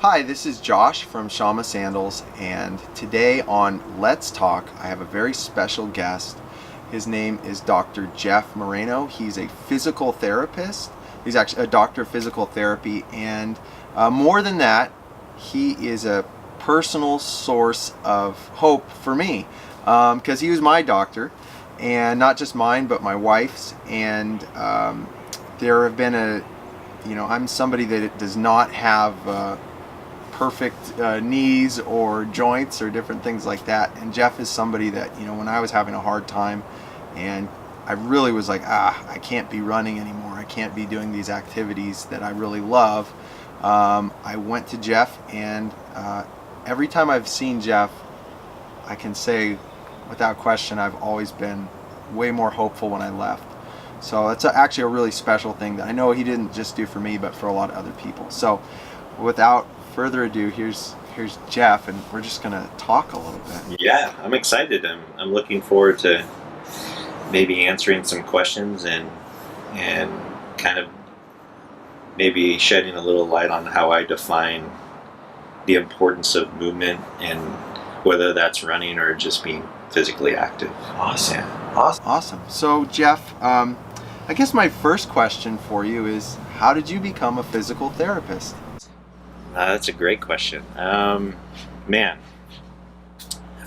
Hi, this is Josh from Shamma Sandals, and today on Let's Talk, I have a very special guest. His name is Dr. Jeff Moreno. He's a physical therapist. He's actually a doctor of physical therapy, and more than that, he is a personal source of hope for me, because he was my doctor, and not just mine, but my wife's. And there have been I'm somebody that does not have perfect knees or joints or different things like that, and Jeff is somebody that, when I was having a hard time and I really was like, I can't be running anymore, I can't be doing these activities that I really love, I went to Jeff, and every time I've seen Jeff, I can say without question I've always been way more hopeful when I left. So it's actually a really special thing that I know he didn't just do for me, but for a lot of other people. So without further ado, here's Jeff, and we're just gonna talk a little bit. Yeah, I'm excited. I'm looking forward to maybe answering some questions and kind of maybe shedding a little light on how I define the importance of movement, and whether that's running or just being physically active. Awesome. Yeah. Awesome. So Jeff, I guess my first question for you is, how did you become a physical therapist? That's a great question. Man,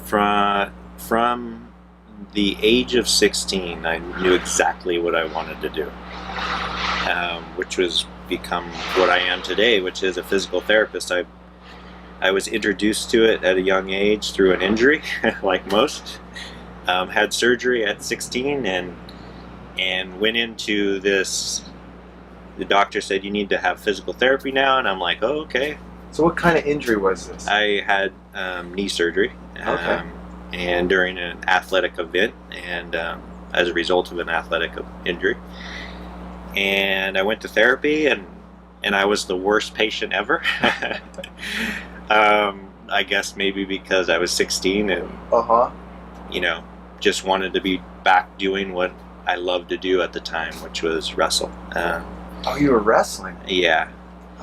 from the age of 16, I knew exactly what I wanted to do, which was become what I am today, which is a physical therapist. I was introduced to it at a young age through an injury, like most. Had surgery at 16 and went into this. The doctor said, you need to have physical therapy now, and I'm like, oh, okay. So what kind of injury was this? I had knee surgery, and during an athletic event, and as a result of an athletic injury. And I went to therapy, and I was the worst patient ever. I guess maybe because I was 16 and just wanted to be back doing what I loved to do at the time, which was wrestle. Oh, you were wrestling? Yeah.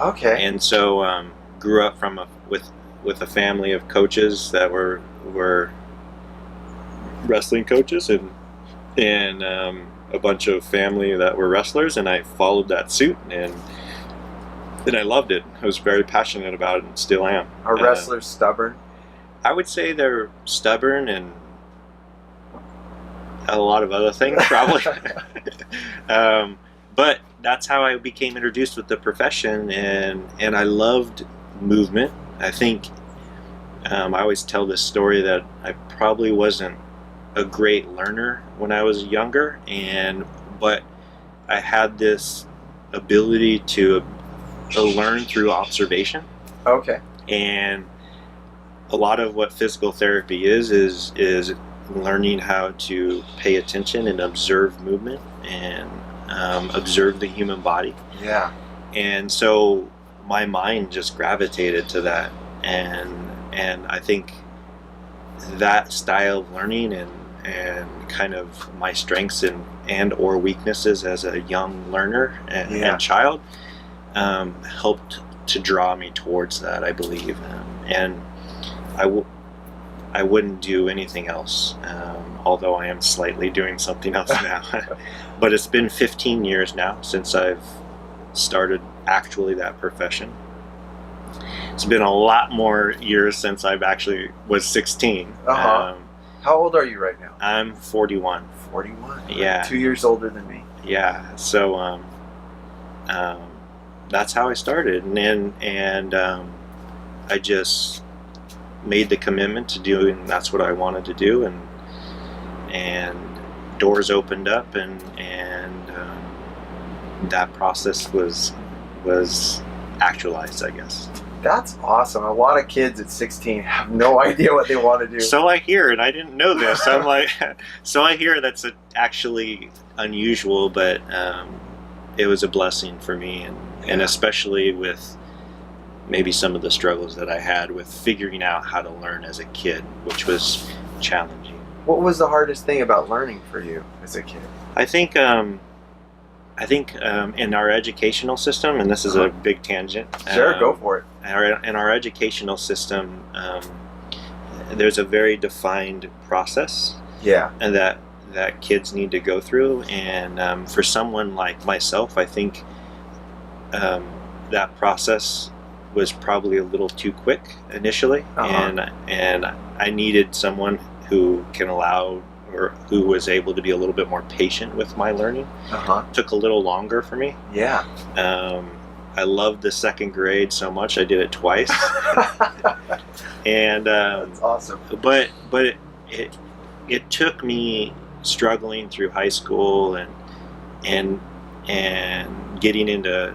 Okay. And so grew up with a family of coaches that were wrestling coaches, and a bunch of family that were wrestlers, and I followed that suit, and I loved it. I was very passionate about it, and still am. Are wrestlers stubborn? I would say they're stubborn and a lot of other things, probably. But that's how I became introduced with the profession, and I loved movement. I think I always tell this story that I probably wasn't a great learner when I was younger, but I had this ability to learn through observation. Okay. And a lot of what physical therapy is learning how to pay attention and observe movement and observe the human body. Yeah. And so my mind just gravitated to that, and I think that style of learning and kind of my strengths and or weaknesses as a young learner and child helped to draw me towards that, I believe, and I wouldn't do anything else, although I am slightly doing something else now. But it's been 15 years now since I've started actually that profession. It's been a lot more years since I've actually was 16. How old are you right now? I'm 41. 41? Yeah. 2 years older than me. Yeah. So that's how I started, and I just made the commitment to doing that's what I wanted to do, and doors opened up, and that process was actualized, I guess. That's awesome. A lot of kids at 16 have no idea what they want to do. So I hear, and I didn't know this. I'm like, so I hear that's actually unusual, but it was a blessing for me, and especially with maybe some of the struggles that I had with figuring out how to learn as a kid, which was challenging. What was the hardest thing about learning for you as a kid? I think in our educational system, and this is a big tangent. Sure, go for it. in our educational system, there's a very defined process, and that kids need to go through. And for someone like myself, I think that process was probably a little too quick initially, and I needed someone who can allow, or who was able to be a little bit more patient with my learning. Took a little longer for me. I loved the second grade so much I did it twice. And that's awesome. But it took me struggling through high school and getting into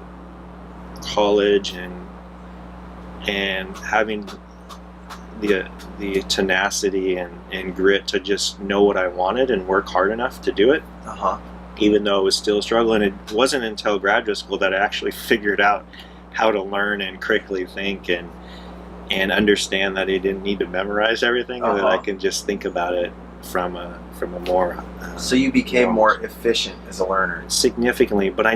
college and having the tenacity and grit to just know what I wanted and work hard enough to do it. Even though it was still a struggle. And it wasn't until graduate school that I actually figured out how to learn and critically think and understand that I didn't need to memorize everything, and that I can just think about it from a more so you became more efficient as a learner. Significantly, but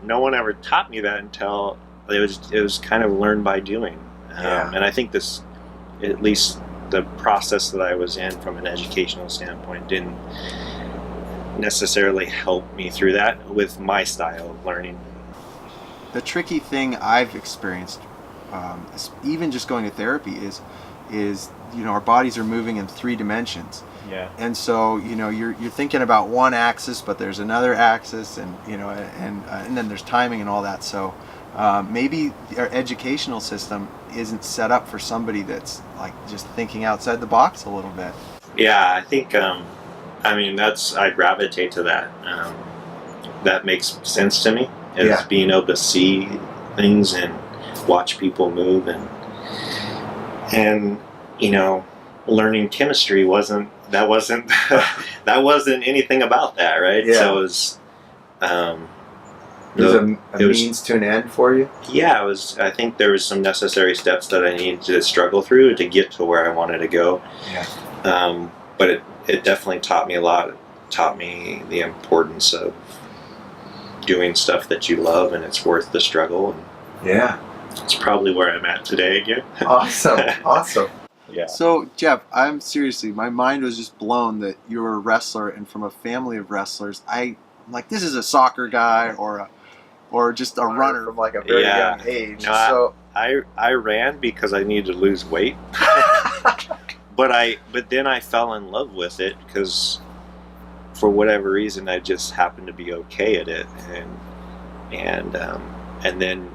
no one ever taught me that until it was kind of learned by doing. And I think this, at least the process that I was in from an educational standpoint, didn't necessarily help me through that with my style of learning. The tricky thing I've experienced, even just going to therapy, is our bodies are moving in 3 dimensions. And so you're thinking about one axis, but there's another axis, and and then there's timing and all that. So maybe our educational system isn't set up for somebody that's like just thinking outside the box a little bit. I think I gravitate to that. That makes sense to me, is being able to see things and watch people move, and learning chemistry wasn't anything about that, right? So it was a means to an end for you. It was. I think there was some necessary steps that I needed to struggle through to get to where I wanted to go. But it definitely taught me a lot. It taught me the importance of doing stuff that you love, and it's worth the struggle. And it's probably where I'm at today again. Awesome. So Jeff, my mind was just blown that you were a wrestler, and from a family of wrestlers. I'm like, this is a soccer guy or just a runner from like a very young age. No, I ran because I needed to lose weight. But then I fell in love with it because for whatever reason I just happened to be okay at it, and then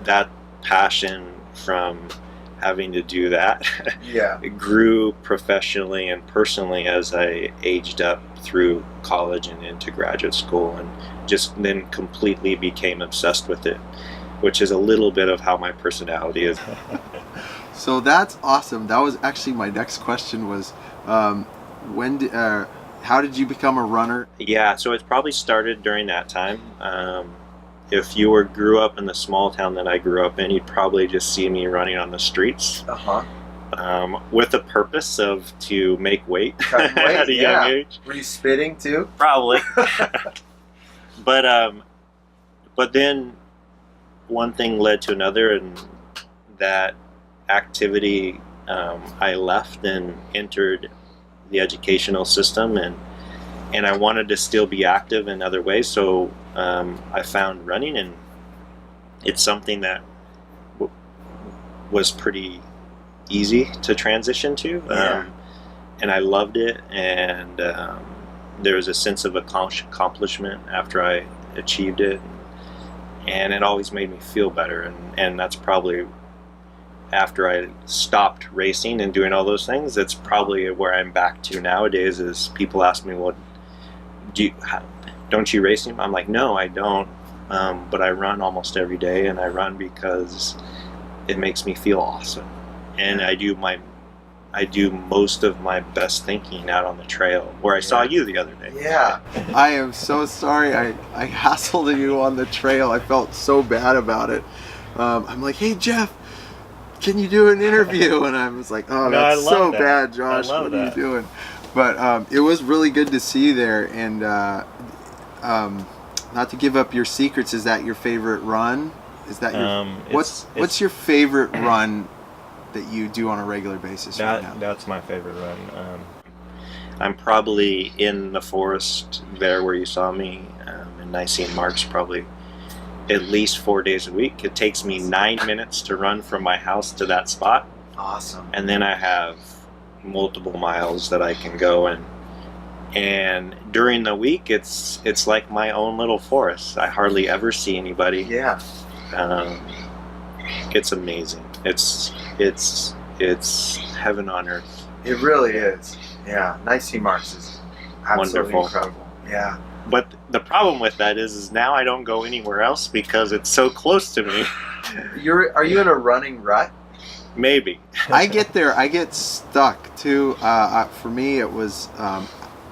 that passion from having to do that it grew professionally and personally as I aged up through college and into graduate school, and just then completely became obsessed with it, which is a little bit of how my personality is. So that's awesome. That was actually my next question was, how did you become a runner? So it's probably started during that time. If you grew up in the small town that I grew up in, you'd probably just see me running on the streets. With the purpose to make weight at a young age. Were you spitting too? Probably. But then one thing led to another, and that activity, I left and entered the educational system, and I wanted to still be active in other ways, so I found running, and it's something that was pretty easy to transition to, and I loved it, and there was a sense of accomplishment after I achieved it, and it always made me feel better, and that's probably, after I stopped racing and doing all those things, that's probably where I'm back to nowadays. Is people ask me, well, don't you race anymore? I'm like, no, I don't, but I run almost every day, and I run because it makes me feel awesome, and I do most of my best thinking out on the trail, where I saw you the other day. I am so sorry I hassled you on the trail. I felt so bad about it. I'm like, hey Jeff, can you do an interview? And I was like, oh, that's so bad, Josh. What are you doing? But it was really good to see you there. And not to give up your secrets, is that your favorite run? Is that your what's your favorite run that you do on a regular basis right now? That's my favorite run. I'm probably in the forest there where you saw me in Nicene Marks, probably at least 4 days a week. It takes me 9 minutes to run from my house to that spot. Awesome. And then I have multiple miles that I can go, and during the week it's like my own little forest. I hardly ever see anybody. Yeah. It's amazing. It's heaven on earth. It really is. Yeah, Nicene Marks is absolutely Wonderful. incredible. Yeah. But the problem with that is now I don't go anywhere else because it's so close to me. Are you in a running rut? Maybe. I get stuck too. For me, it was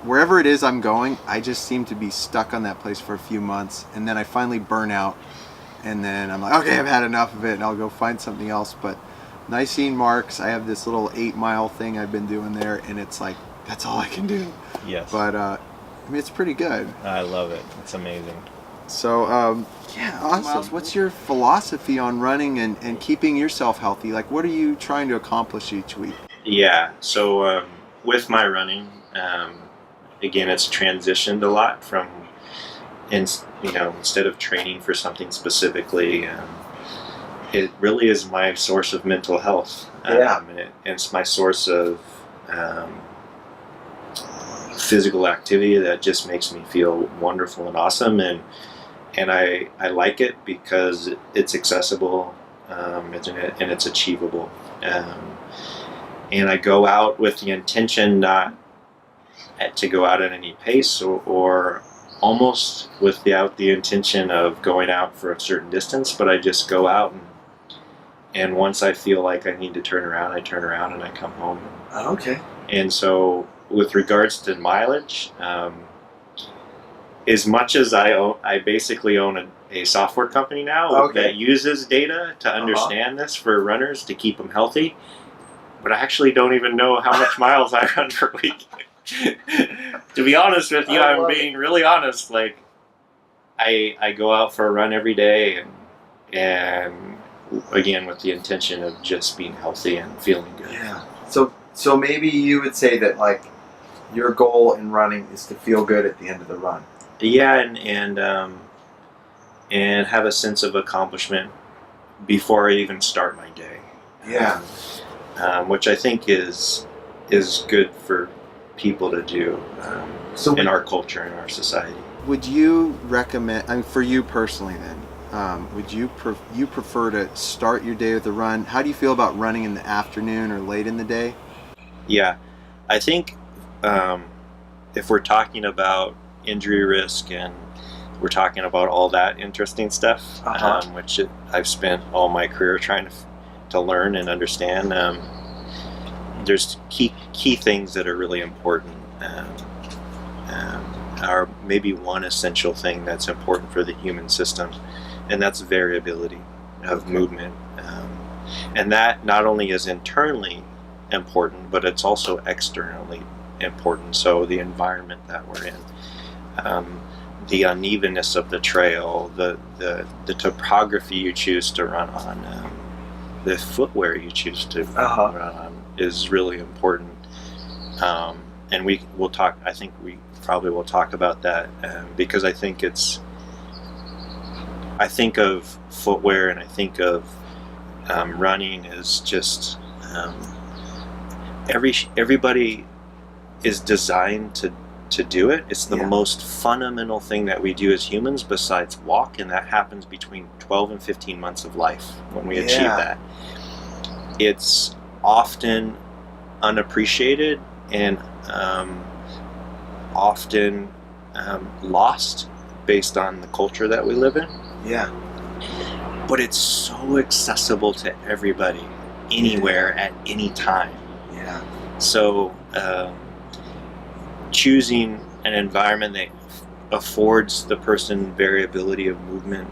wherever it is I'm going, I just seem to be stuck on that place for a few months, and then I finally burn out, and then I'm like, okay, I've had enough of it, and I'll go find something else. But Nicene Marks, I have this little 8-mile thing I've been doing there, and it's like, that's all I can do. Yes. But I mean, it's pretty good. I love it. It's amazing. So yeah, awesome. What's your philosophy on running and keeping yourself healthy? Like, what are you trying to accomplish each week? Yeah, so with my running, again, it's transitioned a lot from, instead of training for something specifically, it really is my source of mental health. And it's my source of physical activity that just makes me feel wonderful and awesome, and I like it because it's accessible, and it's achievable, and I go out with the intention not to go out at any pace or almost without the intention of going out for a certain distance, but I just go out, and once I feel like I need to turn around, I turn around and I come home. Okay. And so with regards to mileage, as much as I basically own a software company now that uses data to understand this for runners to keep them healthy, but I actually don't even know how much miles I run per week. To be honest with you, I'm being really honest. Like, I go out for a run every day, and again with the intention of just being healthy and feeling good. Yeah. So maybe you would say that, like, your goal in running is to feel good at the end of the run. Yeah, and have a sense of accomplishment before I even start my day. Yeah. Which I think is good for people to do in our culture, in our society. Would you recommend, I mean, for you personally then, would you prefer to start your day with a run? How do you feel about running in the afternoon or late in the day? Yeah, I think if we're talking about injury risk and we're talking about all that interesting stuff, which I've spent all my career trying to learn and understand, there's key things that are really important, or maybe one essential thing that's important for the human system, and that's variability of movement. And that not only is internally important, but it's also externally important. So the environment that we're in, the unevenness of the trail, the topography you choose to run on, the footwear you choose to run on is really important. And we'll talk. I think we probably will talk about that because I think of footwear and I think of running as just everybody is designed to do it. It's the most fundamental thing that we do as humans besides walk, and that happens between 12 and 15 months of life when we achieve that. It's often unappreciated and often lost based on the culture that we live in. Yeah. But it's so accessible to everybody, anywhere, at any time. Yeah. So choosing an environment that affords the person variability of movement,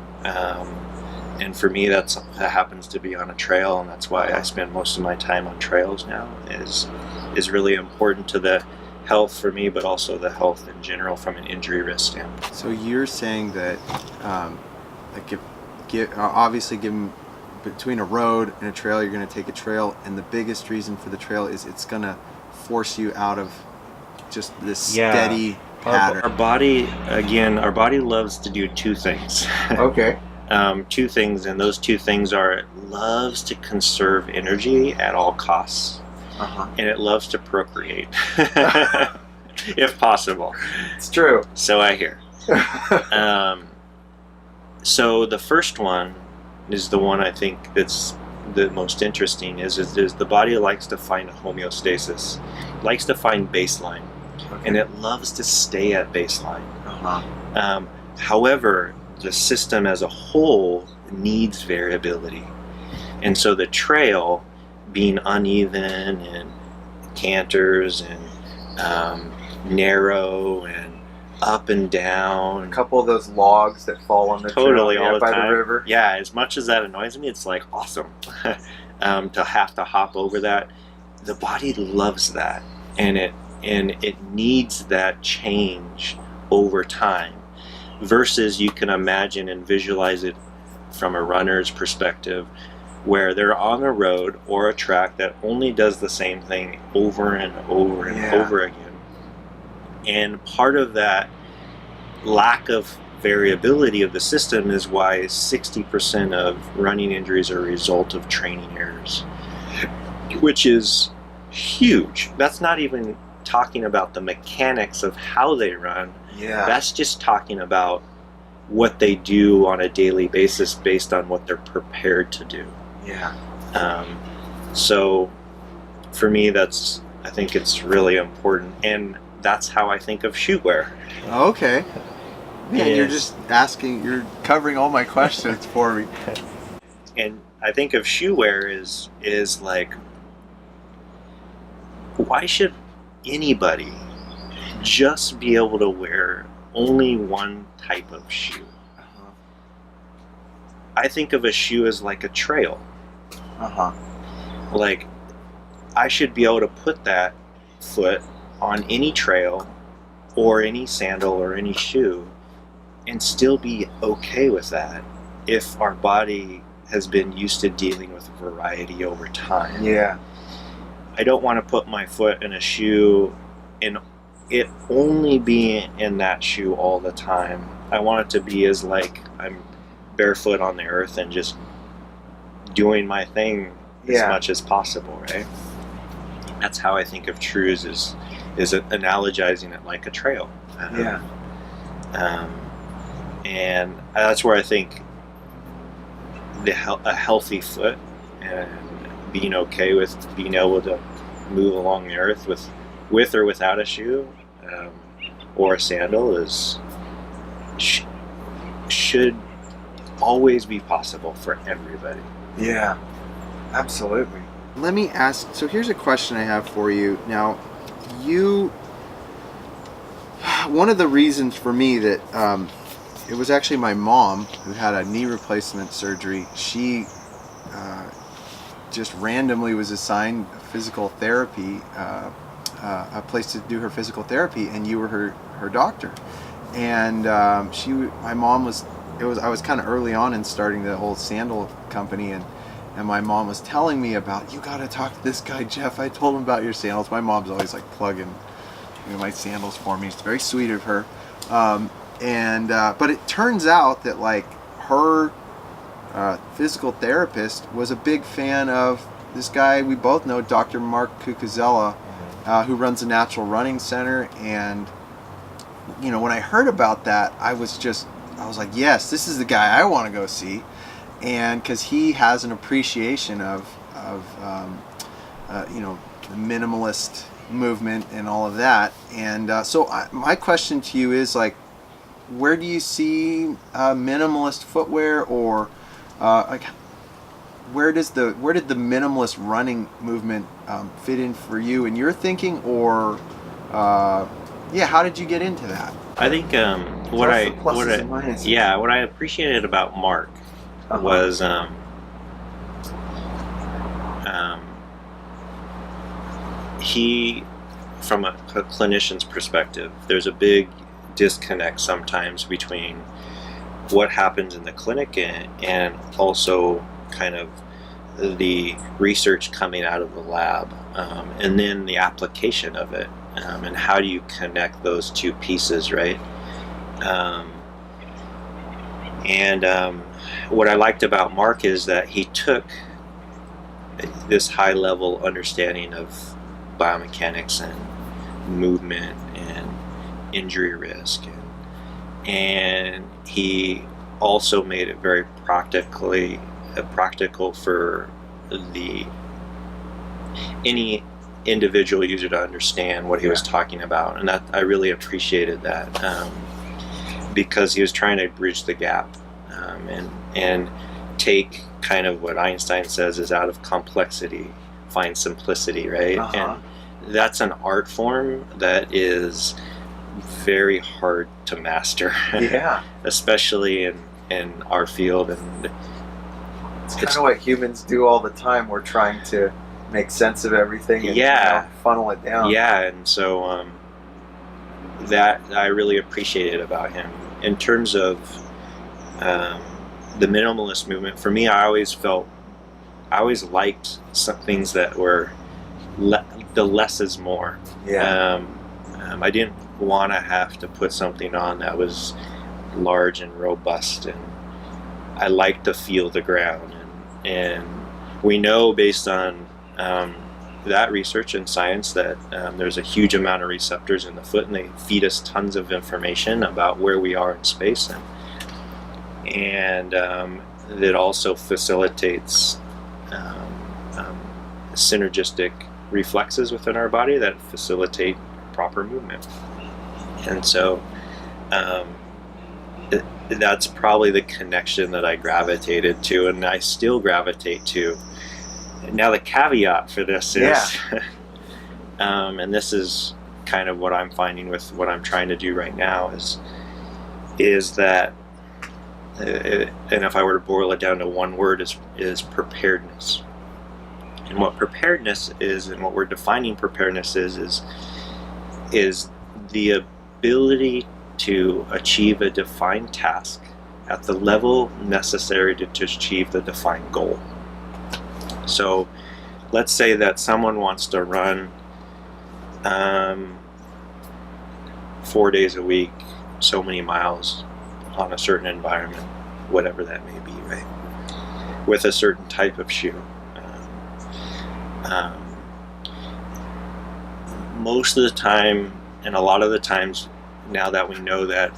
and for me that happens to be on a trail, and that's why I spend most of my time on trails now, is really important to the health for me, but also the health in general from an injury risk standpoint. So you're saying that like if obviously give them between a road and a trail. You're going to take a trail, and the biggest reason for the trail is it's going to force you out of just this steady pattern. Our body loves to do two things. Okay. Two things, and those two things are, it loves to conserve energy at all costs, and it loves to procreate, if possible. It's true. So I hear. So the first one is the one I think that's the most interesting. Is the body likes to find homeostasis, likes to find baseline, and it loves to stay at baseline. However, the system as a whole needs variability, and so the trail, being uneven and canters and narrow and up and down, A couple of those logs that fall on the totally trail all the by time. the river. Yeah, as much as that annoys me, it's like awesome to have to hop over that. The body loves that, and it needs that change over time. Versus, you can imagine and visualize it from a runner's perspective, where they're on a road or a track that only does the same thing over and over and over again. And part of that lack of variability of the system is why 60% of running injuries are a result of training errors, which is huge. That's not even talking about the mechanics of how they run. That's just talking about what they do on a daily basis based on what they're prepared to do. So for me, I think it's really important, and that's how I think of shoe wear. Okay. Man, you're just you're covering all my questions for me. And I think of shoe wear is like, why should anybody just be able to wear only one type of shoe? I think of a shoe as like a trail. Like, I should be able to put that foot on any trail or any sandal or any shoe and still be okay with that if our body has been used to dealing with variety over time. I don't want to put my foot in a shoe and it only be in that shoe all the time. I want it to be as like I'm barefoot on the earth and just doing my thing as much as possible, right? That's how I think of shoes, is analogizing it like a trail. And that's where I think a healthy foot and being okay with being able to move along the earth with or without a shoe or a sandal should always be possible for everybody. Absolutely. Let me ask, so here's a question I have for you. Now, one of the reasons for me that it was actually my mom who had a knee replacement surgery. She just randomly was assigned physical therapy, a place to do her physical therapy, and you were her doctor. And my mom was, I was kind of early on in starting the whole sandal company, and my mom was telling me about, you got to talk to this guy, Jeff. I told him about your sandals. My mom's always like plugging my sandals for me. It's very sweet of her. But it turns out that like her physical therapist was a big fan of this guy we both know, Dr. Mark Cucuzzella, who runs a natural running center. And when I heard about that, I was like, yes, this is the guy I want to go see. And because he has an appreciation of the minimalist movement and all of that. And my question to you is like, where do you see minimalist footwear, or where did the minimalist running movement fit in for you in your thinking, or how did you get into that? I think what I appreciated about Mark was he, from a clinician's perspective, there's a big disconnect sometimes between what happens in the clinic, and also kind of the research coming out of the lab, and then the application of it, and how do you connect those two pieces, right? What I liked about Mark is that he took this high level understanding of biomechanics and movement and injury risk, and he also made it very practical for any individual user to understand what he was talking about, and that I really appreciated that, because he was trying to bridge the gap, and take kind of what Einstein says is out of complexity find simplicity, right? And that's an art form that is very hard to master. Yeah. Especially in our field, and it's kind of what humans do all the time. We're trying to make sense of everything and funnel it down. Yeah, and so that I really appreciated about him. In terms of the minimalist movement, for me, I always liked some things that were the less is more. Yeah. I didn't want to have to put something on that was large and robust, and I like to feel the ground, and we know based on that research and science that there's a huge amount of receptors in the foot, and they feed us tons of information about where we are in space, and it also facilitates synergistic reflexes within our body that facilitate proper movement. And so that's probably the connection that I gravitated to, and I still gravitate to. Now the caveat for this is, and this is kind of what I'm finding with what I'm trying to do right now, is that, and if I were to boil it down to one word, is preparedness. And what preparedness is, and what we're defining preparedness is the ability to achieve a defined task at the level necessary to achieve the defined goal. So let's say that someone wants to run 4 days a week, so many miles on a certain environment, whatever that may be, right? With a certain type of shoe. Most of the time, and a lot of the times now that we know that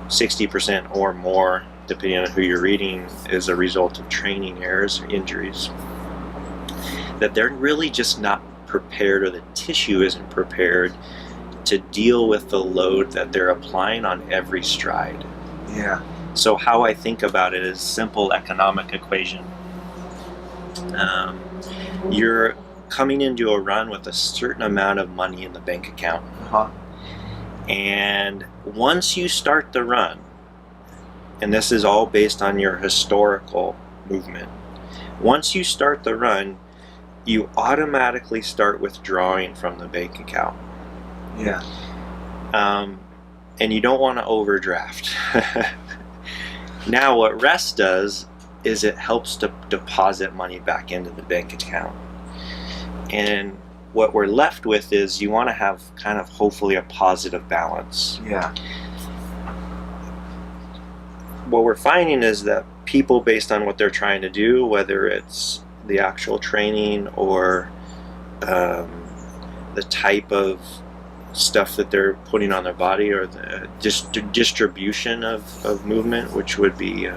60% or more, depending on who you're reading, is a result of training errors or injuries, that they're really just not prepared, or the tissue isn't prepared to deal with the load that they're applying on every stride. Yeah. So how I think about it is simple economic equation. You're coming into a run with a certain amount of money in the bank account. And once you start the run, and this is all based on your historical movement, once you start the run, you automatically start withdrawing from the bank account. Yeah. And you don't want to overdraft. Now what rest does is it helps to deposit money back into the bank account. And what we're left with is you want to have kind of hopefully a positive balance. Yeah. What we're finding is that people, based on what they're trying to do, whether it's the actual training or the type of stuff that they're putting on their body, or the distribution of movement, which would be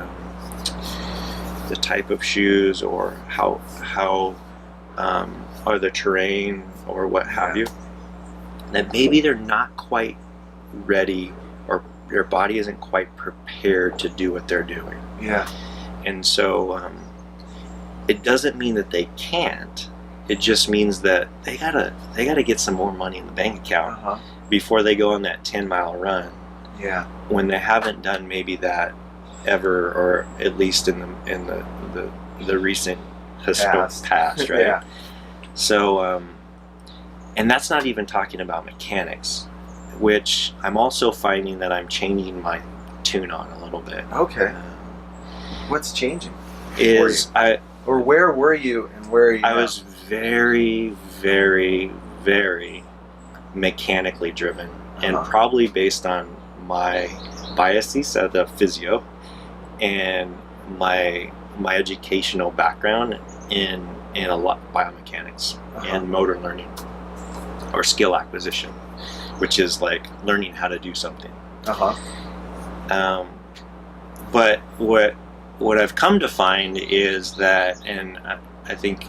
the type of shoes, or how or the terrain, or what have you, that maybe they're not quite ready, or their body isn't quite prepared to do what they're doing. Yeah. And so it doesn't mean that they can't. It just means that they gotta get some more money in the bank account before they go on that 10-mile run. Yeah. When they haven't done maybe that ever, or at least in the recent past, right? Yeah. So, and that's not even talking about mechanics. which I'm also finding that I'm changing my tune on a little bit. Okay. What's changing? Or where were you and where are you I now? was very, very, very mechanically driven, and probably based on my biases as a physio and my educational background in a lot biomechanics and motor learning or skill acquisition, which is like learning how to do something. But what I've come to find is that, and I think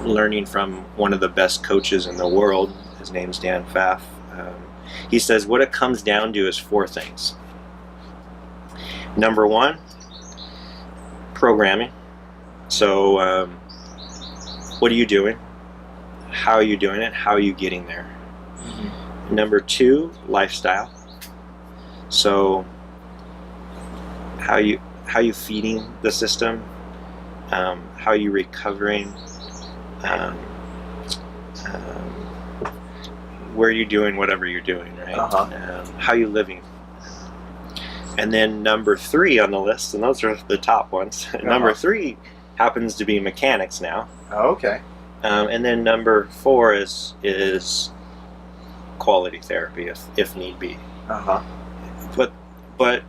learning from one of the best coaches in the world, his name's Dan Pfaff, he says what it comes down to is 4 things. Number 1, programming. So what are you doing? How are you doing it? How are you getting there? Number 2, lifestyle. So how you feeding the system, how are you recovering, where are you doing whatever you're doing, right? How are you living? And then number 3 on the list, and those are the top ones, number 3 happens to be mechanics now. Okay. And then number 4 is quality therapy if need be. But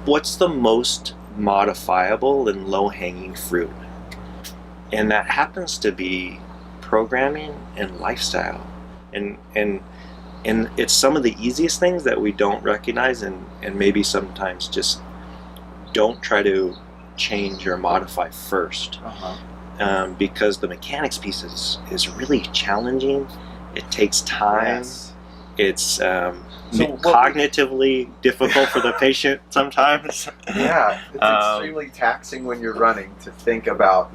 what's the most modifiable and low-hanging fruit? And that happens to be programming and lifestyle. And it's some of the easiest things that we don't recognize and maybe sometimes just don't try to change or modify first. Because the mechanics piece is really challenging. It takes time. Yes. It's cognitively difficult for the patient sometimes. Yeah, it's extremely taxing when you're running to think about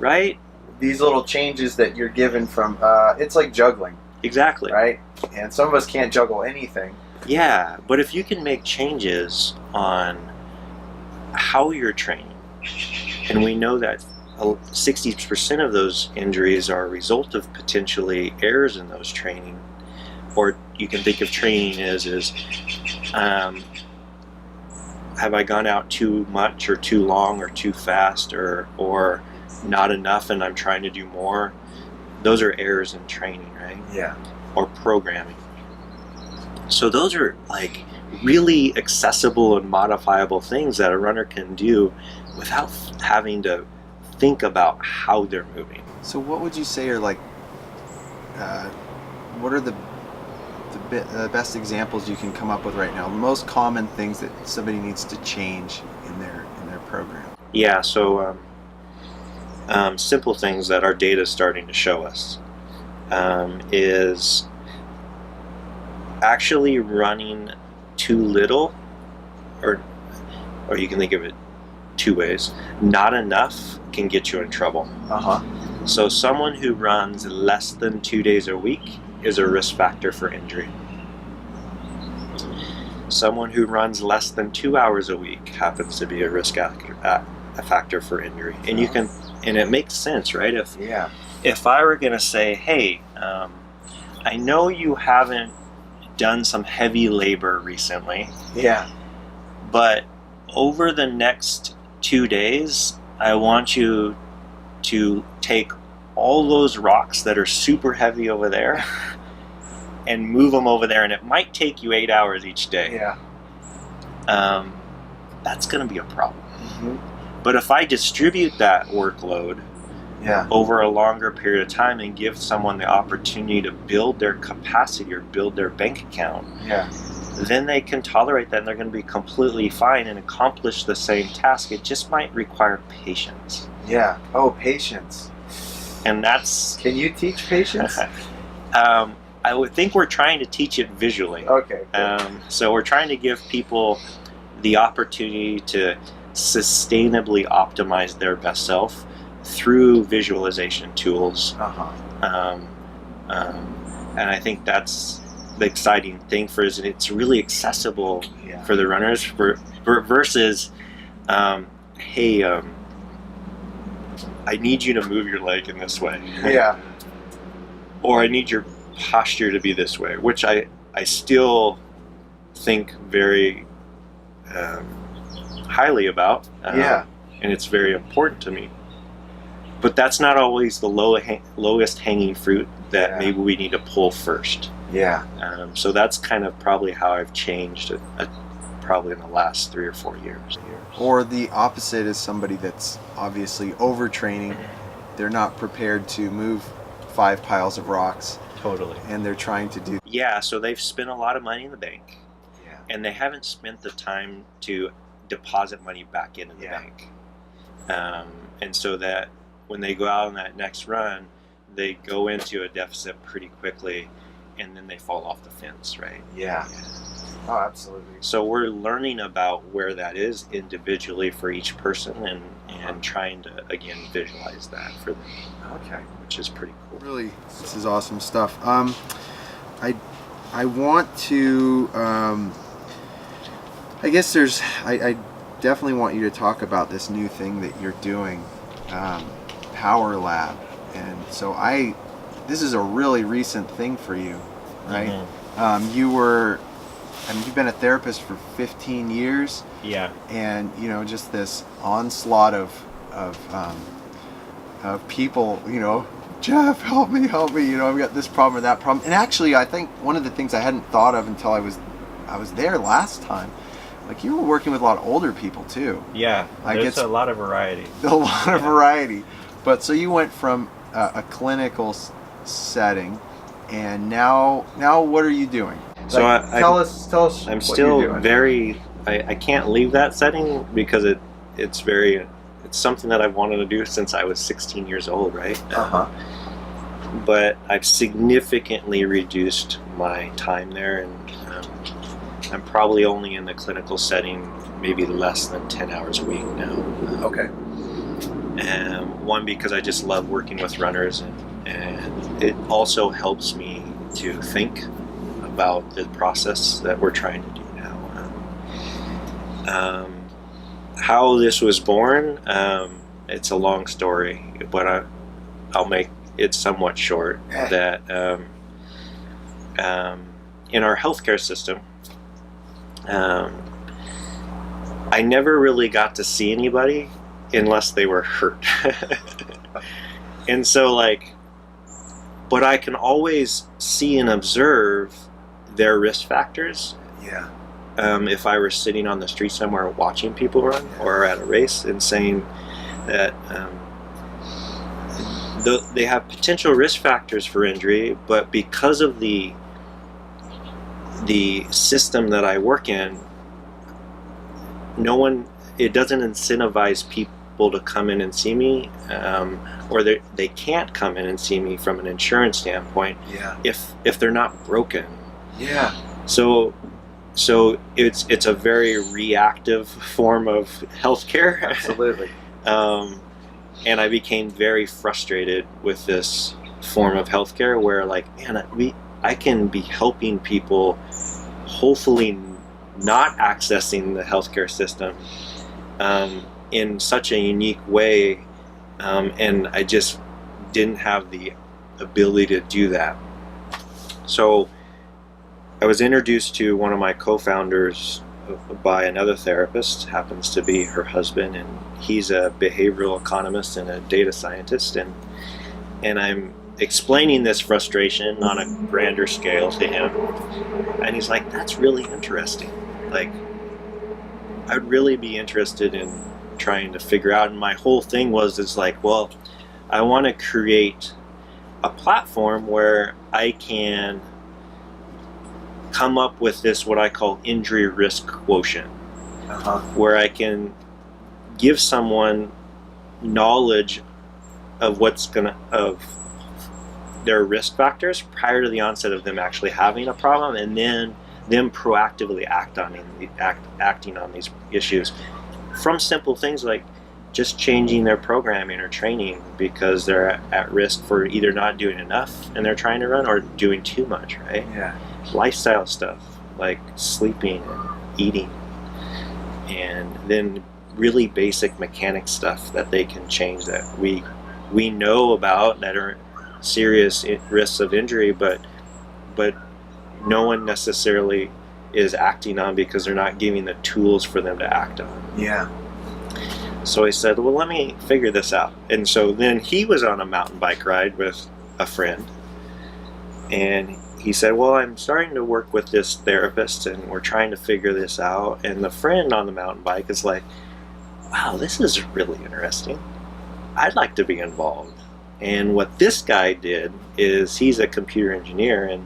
these little changes that you're given from. It's like juggling. Exactly. Right? And some of us can't juggle anything. Yeah, but if you can make changes on how you're training, and we know that 60% of those injuries are a result of potentially errors in those training, or you can think of training as have I gone out too much or too long or too fast or not enough and I'm trying to do more. Those are errors in training, right? Yeah. Or programming. So those are like really accessible and modifiable things that a runner can do without having to think about how they're moving. So what would you say are like, what are the best examples you can come up with right now? The most common things that somebody needs to change in their program? Yeah, so simple things that our data is starting to show us is actually running too little, or you can think of it 2 ways. Not enough can get you in trouble. So someone who runs less than 2 days a week is a risk factor for injury. Someone who runs less than 2 hours a week happens to be a risk factor for injury. And you can, and it makes sense, right? If I were going to say, hey, I know you haven't done some heavy labor recently. Yeah. But over the next 2 days, I want you to take all those rocks that are super heavy over there and move them over there, and it might take you 8 hours each day. Yeah. That's going to be a problem. But if I distribute that workload over a longer period of time and give someone the opportunity to build their capacity or build their bank account, then they can tolerate that and they're going to be completely fine and accomplish the same task. It just might require patience. Yeah. Oh, patience. And that's... Can you teach patience? I would think we're trying to teach it visually. Okay. So we're trying to give people the opportunity to sustainably optimize their best self through visualization tools. And I think that's the exciting thing for us. It's really accessible for the runners versus, hey, I need you to move your leg in this way. Yeah. Or I need your posture to be this way, which I still think very highly about. And it's very important to me. But that's not always the lowest hanging fruit that maybe we need to pull first. So that's kind of probably how I've changed probably in the last 3 or 4 years. Or the opposite is somebody that's obviously overtraining. They're not prepared to move 5 piles of rocks. Totally. And they're trying to do... So they've spent a lot of money in the bank. And they haven't spent the time to deposit money back into the bank. And so that when they go out on that next run, they go into a deficit pretty quickly, and then they fall off the fence, right? Oh, absolutely. So we're learning about where that is individually for each person, and trying to, again, visualize that for them. Which is pretty cool. Really, this is awesome stuff. I want to, I guess I definitely want you to talk about this new thing that you're doing, Power Lab. And so this is a really recent thing for you, right? You've been a therapist for 15 years. And, just this onslaught of people, Jeff, help me, I've got this problem or that problem. And actually, I think one of the things I hadn't thought of until I was there last time, like, you were working with a lot of older people too. There's a lot of variety. Variety. But so you went from a clinical setting, and now what are you doing? So tell us. I'm what still you're doing. very. I can't leave that setting because it's something that I've wanted to do since I was 16 years old, right? But I've significantly reduced my time there, and I'm probably only in the clinical setting maybe less than 10 hours a week now. And one, because I just love working with runners, and it also helps me to think about the process that we're trying to do now. How this was born, it's a long story, but I'll make it somewhat short. That in our healthcare system, I never really got to see anybody unless they were hurt. And so, but I can always see and observe their risk factors. If I were sitting on the street somewhere watching people run, or at a race, and saying that they have potential risk factors for injury, but because of the system that I work in, it doesn't incentivize people to come in and see me, or they can't come in and see me from an insurance standpoint if they're not broken. So it's a very reactive form of healthcare. Absolutely. And I became very frustrated with this form of healthcare, where I can be helping people, hopefully not accessing the healthcare system in such a unique way, and I just didn't have the ability to do that. So I was introduced to one of my co-founders by another therapist, happens to be her husband, and he's a behavioral economist and a data scientist, and I'm explaining this frustration on a grander scale to him, and he's like, that's really interesting. I'd really be interested in trying to figure out, and my whole thing was I want to create a platform where I can come up with this, what I call injury risk quotient, where I can give someone knowledge of of their risk factors prior to the onset of them actually having a problem, and then them proactively acting on these issues, from simple things like just changing their programming or training because they're at risk for either not doing enough and they're trying to run, or doing too much, right? Lifestyle stuff like sleeping and eating, and then really basic mechanic stuff that they can change that we know about that are serious risks of injury, but but no one necessarily is acting on because they're not giving the tools for them to act on. Yeah. So I said, well, let me figure this out. And so then he was on a mountain bike ride with a friend. And he said, well, I'm starting to work with this therapist and we're trying to figure this out. And the friend on the mountain bike is like, wow, this is really interesting. I'd like to be involved. And what this guy did is he's a computer engineer, and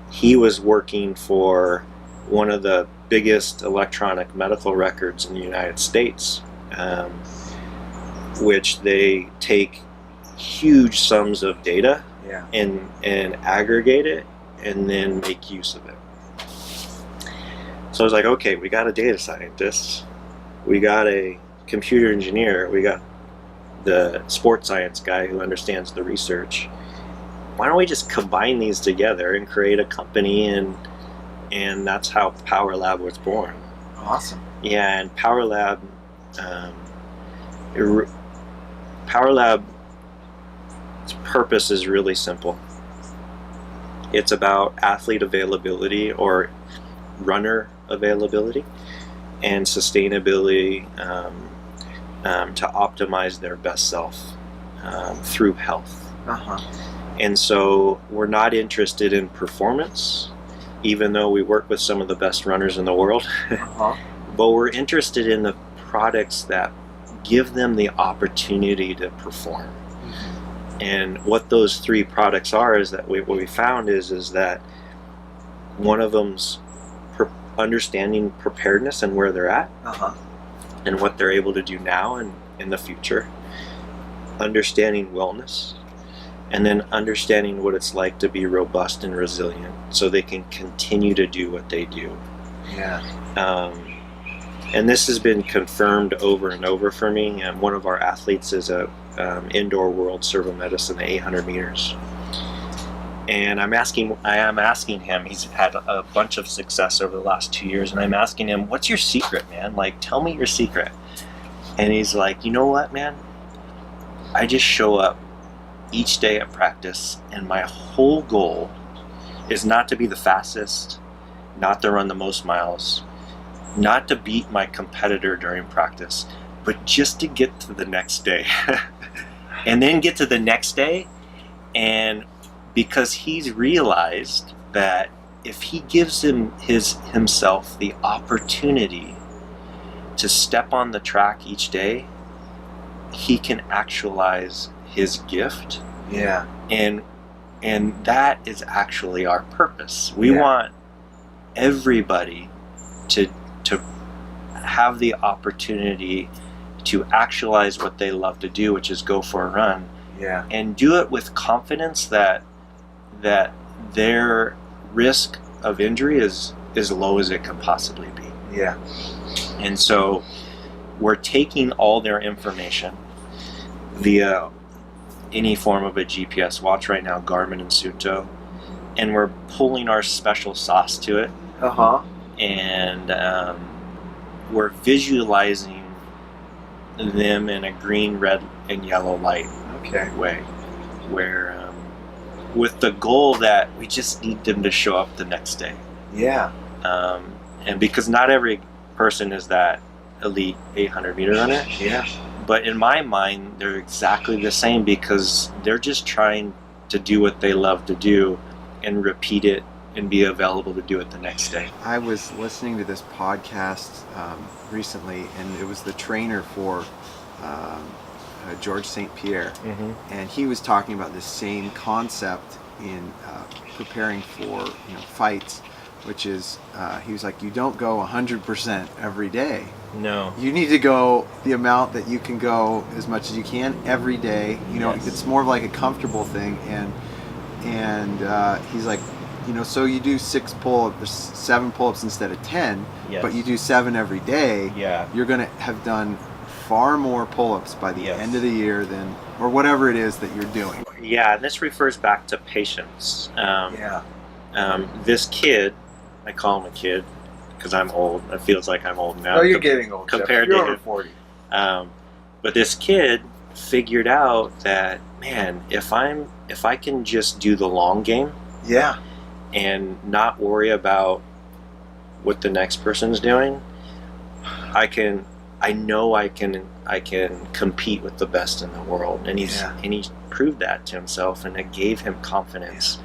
he was working for one of the biggest electronic medical records in the United States, which they take huge sums of data and aggregate it and then make use of it. So I was like, okay, we got a data scientist, we got a computer engineer, we got the sports science guy who understands the research. Why don't we just combine these together and create a company? And that's how Power Lab was born. Awesome. Yeah, and Power Lab's purpose is really simple. It's about athlete availability or runner availability and sustainability to optimize their best self through health. And so we're not interested in performance, even though we work with some of the best runners in the world. But we're interested in the products that give them the opportunity to perform. And what those three products are is that what we found is that one of them's understanding preparedness and where they're at, and what they're able to do now and in the future, understanding wellness, and then understanding what it's like to be robust and resilient so they can continue to do what they do. And this has been confirmed over and over for me. And one of our athletes is a indoor world servo medicine, the 800 meters. And I am asking him, he's had a bunch of success over the last 2 years, and I'm asking him, what's your secret, man? Like, tell me your secret. And he's like, you know what, man? I just show up each day at practice, and my whole goal is not to be the fastest, not to run the most miles, not to beat my competitor during practice, but just to get to the next day. And then get to the next day, and because he's realized that if he gives himself the opportunity to step on the track each day, he can actualize his gift. And that is actually our purpose. We want everybody to have the opportunity to actualize what they love to do, which is go for a run, and do it with confidence that their risk of injury is as low as it can possibly be. And so we're taking all their information via any form of a GPS watch right now, Garmin and Suunto, and we're pulling our special sauce to it. And we're visualizing them in a green, red, and yellow light way, where with the goal that we just need them to show up the next day. And because not every person is that elite 800 meter runner, but in my mind they're exactly the same, because they're just trying to do what they love to do and repeat it and be available to do it the next day. I was listening to this podcast recently, and it was the trainer for George St. Pierre, and he was talking about the same concept in preparing for fights, which is he was like, you don't go 100% every day. No. You need to go the amount that you can go as much as you can every day. It's more of like a comfortable thing, and he's like, so you do 7 pull-ups instead of 10, but you do 7 every day. You're going to have done far more pull-ups by the end of the year than, or whatever it is that you're doing. And this refers back to patience. This kid, I call him a kid because I'm old. It feels like I'm old now. Oh, you're getting old, compared Jeff. You're to over 40. But this kid figured out that, man, if I can just do the long game, and not worry about what the next person's doing, I know I can compete with the best in the world, and he's proved that to himself, and it gave him confidence.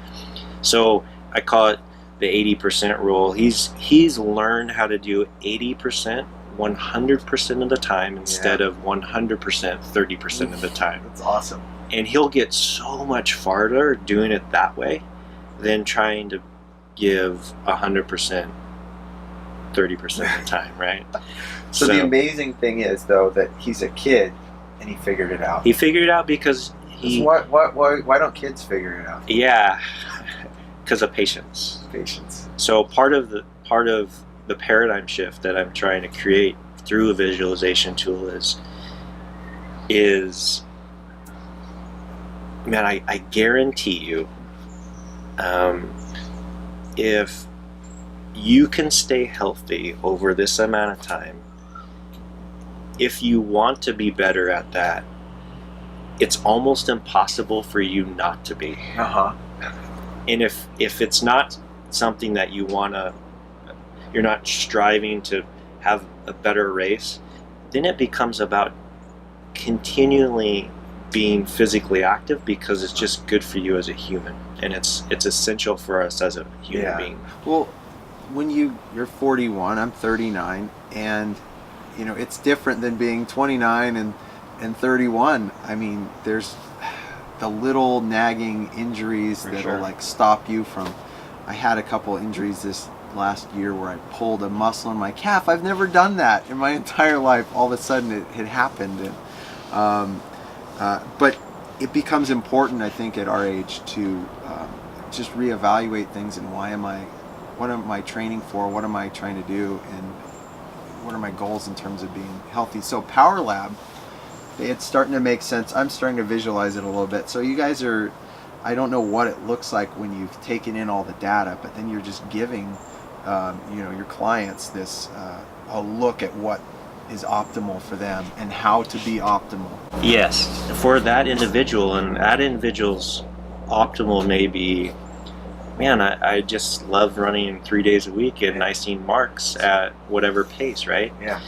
So I call it the 80% rule. He's learned how to do 80% 100% of the time instead of 100% 30% of the time. That's awesome. And he'll get so much farther doing it that way than trying to give 100% 30% of the time, right? So the amazing thing is, though, that he's a kid and he figured it out. He figured it out because why don't kids figure it out? Yeah, because of patience. Patience. So part of the paradigm shift that I'm trying to create through a visualization tool is man, I guarantee you, if you can stay healthy over this amount of time, if you want to be better at that, it's almost impossible for you not to be. And if it's not something that you you're not striving to have a better race, then it becomes about continually being physically active because it's just good for you as a human, and it's essential for us as a human being. Well, when you're 41, I'm 39, and it's different than being 29 and 31. I mean, there's the little nagging injuries that'll like stop you from. I had a couple injuries this last year where I pulled a muscle in my calf. I've never done that in my entire life. All of a sudden it had happened, and but it becomes important, I think, at our age to just reevaluate things and what am I training for, what am I trying to do, and what are my goals in terms of being healthy. So Power Lab, it's starting to make sense. I'm starting to visualize it a little bit. So you guys are, I don't know what it looks like when you've taken in all the data, but then you're just giving your clients this a look at what is optimal for them and how to be optimal. Yes, for that individual, and that individual's optimal may be, man, I just love running 3 days a week and I seen marks at whatever pace, right? Yeah.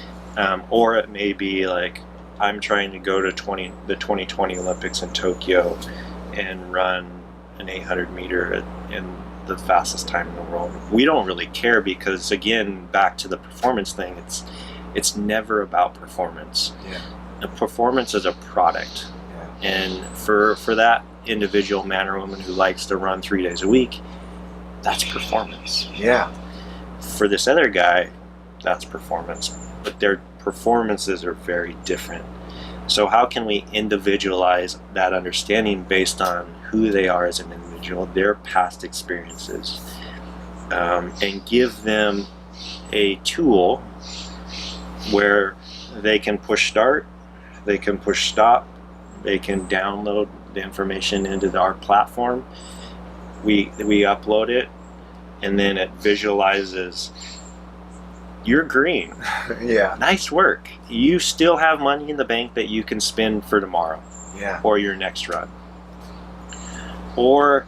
Or it may be like, I'm trying to go to the 2020 Olympics in Tokyo and run an 800 meter in the fastest time in the world. We don't really care because, again, back to the performance thing, it's never about performance. Yeah. The performance is a product. Yeah. And for that individual man or woman who likes to run 3 days a week, that's performance. Yeah. For this other guy, that's performance. But their performances are very different. So how can we individualize that understanding based on who they are as an individual, their past experiences, and give them a tool where they can push start, they can push stop, they can download the information into our platform. We upload it, and then it visualizes, you're green. Yeah. Nice work. You still have money in the bank that you can spend for tomorrow. Yeah. Or your next run. Or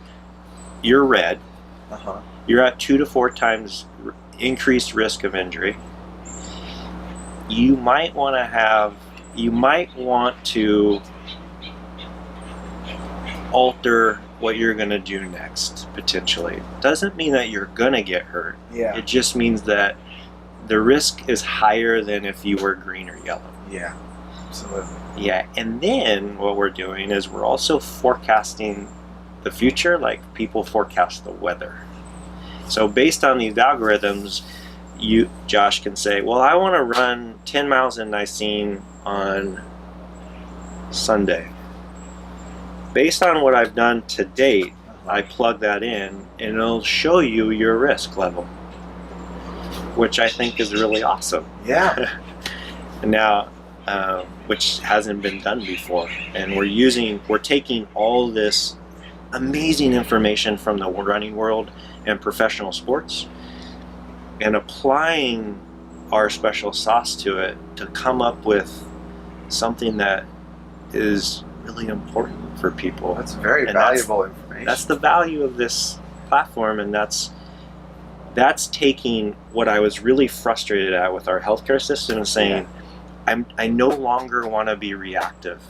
you're red. You're at 2 to 4 times increased risk of injury. You might want to alter what you're going to do next, potentially. Doesn't mean that you're going to get hurt. Yeah. It just means that the risk is higher than if you were green or yellow. Yeah, absolutely. Yeah, and then what we're doing is we're also forecasting the future like people forecast the weather. So based on these algorithms, Josh can say, well, I want to run 10 miles in Nicene on Sunday. Based on what I've done to date, I plug that in and it'll show you your risk level, which I think is really awesome. Yeah. And now, which hasn't been done before, and we're taking all this amazing information from the running world and professional sports and applying our special sauce to it to come up with something that is really important for people. That's very valuable information. That's the value of this platform, and that's taking what I was really frustrated at with our healthcare system and saying, I no longer want to be reactive.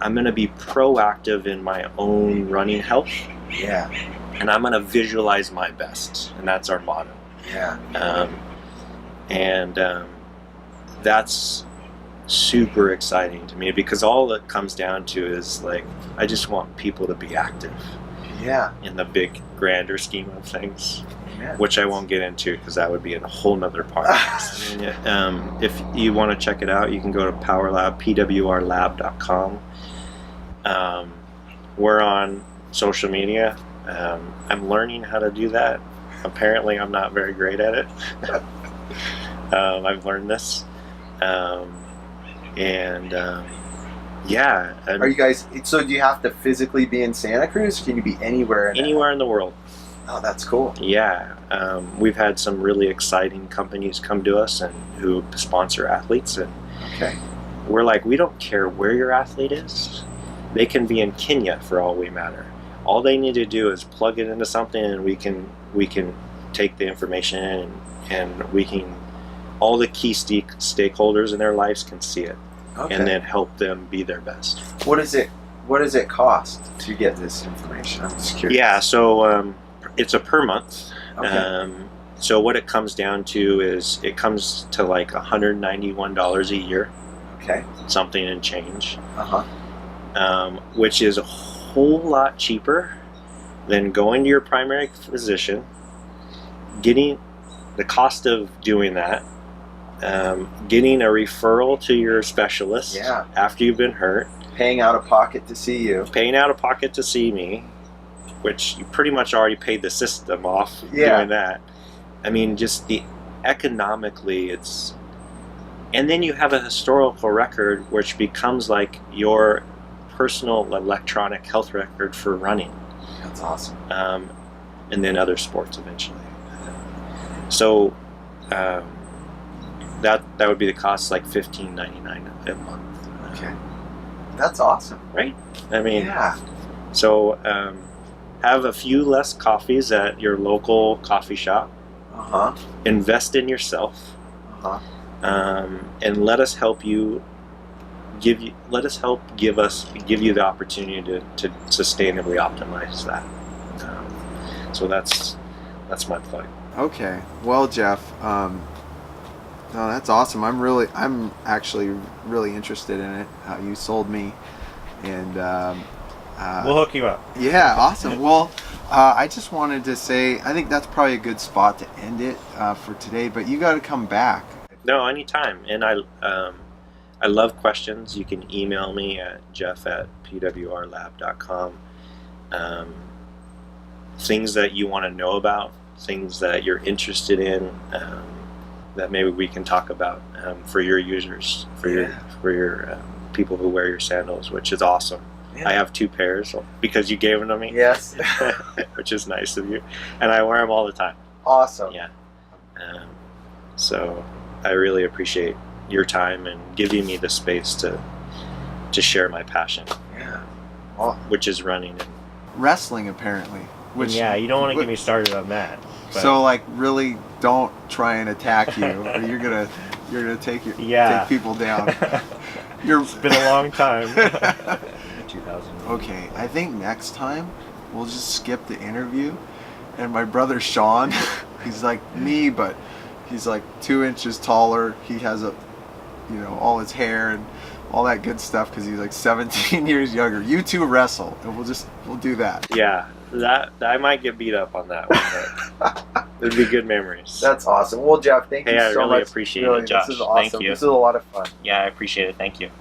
I'm going to be proactive in my own running health. Yeah. And I'm going to visualize my best, and that's our motto. Yeah. That's super exciting to me, because all it comes down to is like, I just want people to be active. Yeah. In the big, grander scheme of things, Yeah. which I won't get into because that would be in a whole nother podcast. If you want to check it out, you can go to pwrlab.com. We're on social media. I'm learning how to do that. Apparently, I'm not very great at it. I've learned this. Are you guys, so do you have to physically be in Santa Cruz? Can you be anywhere? Anywhere in the world. Oh, that's cool. Yeah. We've had some really exciting companies come to us and who sponsor athletes. And okay. We're like, we don't care where your athlete is. They can be in Kenya for all we matter. All they need to do is plug it into something, and we can take the information and we can, all the key stakeholders in their lives can see it. Okay. And then help them be their best. What does it cost to get this information? I'm just curious. Yeah, so it's a per month. Okay. So what it comes down to is it comes to like $191 a year. Okay. Something and change. Which is a whole lot cheaper than going to your primary physician, getting the cost of doing that, getting a referral to your specialist after you've been hurt, paying out of pocket to see you, paying out of pocket to see me, which you pretty much already paid the system off doing that. I mean, just economically, it's, and then you have a historical record which becomes like your personal electronic health record for running. That's awesome. And then other sports eventually. So that would be the cost, like $15.99 a month. Okay. That's awesome. Right? I mean, so have a few less coffees at your local coffee shop. Invest in yourself. And let us help you. Give you the opportunity to sustainably optimize that. So that's my plug. Okay. Well, Jeff, no, that's awesome. I'm actually really interested in it. How you sold me, and we'll hook you up. Yeah, awesome. Well, I just wanted to say I think that's probably a good spot to end it for today. But you got to come back. No, anytime. And I love questions. You can email me at jeff@pwrlab.com. Things that you want to know about, things that you're interested in, that maybe we can talk about for your users, for your people who wear your sandals, which is awesome. I have 2 pairs because you gave them to me. Yes. Which is nice of you. And I wear them all the time. Awesome. Yeah. So I really appreciate your time and giving me the space to share my passion. Yeah. Well, which is running and wrestling, apparently. Which, you don't want to get me started on that. But. So, like, really don't try and attack you, or you're gonna take people down. It's been a long time. 2000. Okay, I think next time we'll just skip the interview, and my brother Sean, he's like me, but he's like 2 inches taller. He has all his hair and all that good stuff because he's like 17 years younger. You 2 wrestle, and we'll do that. Yeah, that I might get beat up on that one, but it'd be good memories. That's awesome. Well, Jeff, thank you so much. I really appreciate it, Josh. This is awesome. Thank you. This is a lot of fun. Yeah, I appreciate it. Thank you.